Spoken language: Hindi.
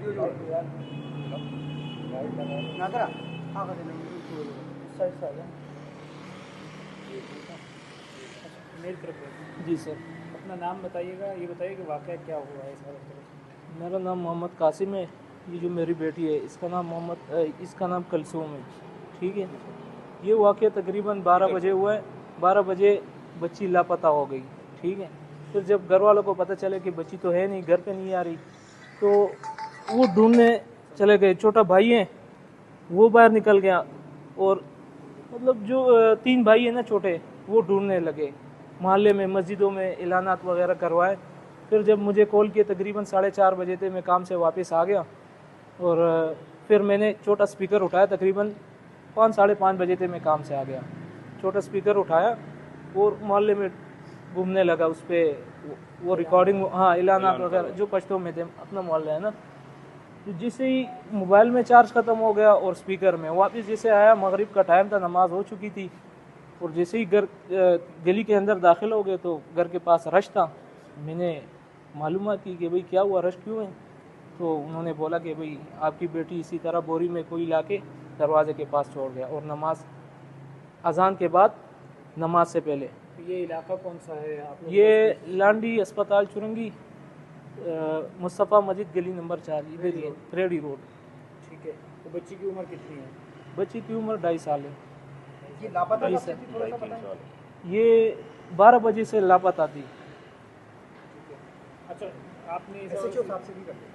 जी सर। अपना नाम बताइएगा, ये बताइए कि वाक़या क्या हुआ है सारा तरह। मेरा नाम मोहम्मद कासिम है। ये जो मेरी बेटी है इसका नाम कलसूम है। ठीक है। ये वाक़या तकरीबन 12 बजे हुआ है। 12 बजे बच्ची लापता हो गई। ठीक है। फिर जब घर वालों को पता चले कि बच्ची तो है नहीं, घर पे नहीं आ रही, तो वो ढूंढने चले गए। छोटा भाई है वो बाहर निकल गया, और मतलब जो 3 भाई है ना छोटे, वो ढूंढने लगे मोहल्ले में, मस्जिदों में ऐलानात वगैरह करवाए। फिर जब मुझे कॉल किए तकरीबन 4:30 बजे थे, मैं काम से वापस आ गया, और फिर मैंने छोटा स्पीकर उठाया। तकरीबन 5-5:30 बजे थे, मैं काम से आ गया। छोटा स्पीकर उठाया और मोहल्ले में घूमने लगा। उस पर वो रिकॉर्डिंग, हाँ, ऐलानात वगैरह जो पश्तो में थे, अपना मोहल्ला है ना। तो जैसे ही मोबाइल में चार्ज ख़त्म हो गया और स्पीकर में वापस जैसे आया, मगरिब का टाइम था, नमाज हो चुकी थी, और जैसे ही गली के अंदर दाखिल हो गए तो घर के पास रश था। मैंने मालूमात की कि भाई क्या हुआ, रश क्यों है? तो उन्होंने बोला कि भाई आपकी बेटी इसी तरह बोरी में कोई लाके दरवाजे के पास छोड़ गया, और नमाज अजान के बाद, नमाज से पहले। ये इलाका कौन सा है आप लोग? ये लांडी अस्पताल चुरंगी, मुस्तफ़ा मस्जिद गली नंबर 4, इधर ही है, रेडी रोड। ठीक है। तो बच्ची की उम्र कितनी है? बच्ची की उम्र 2.5 साल है। ये लापता जी कब सर। से थी, थोड़ा सा बताएं। ये 12 बजे से लापता थी। अच्छा, आपने SHO साहब से भी करते हैं।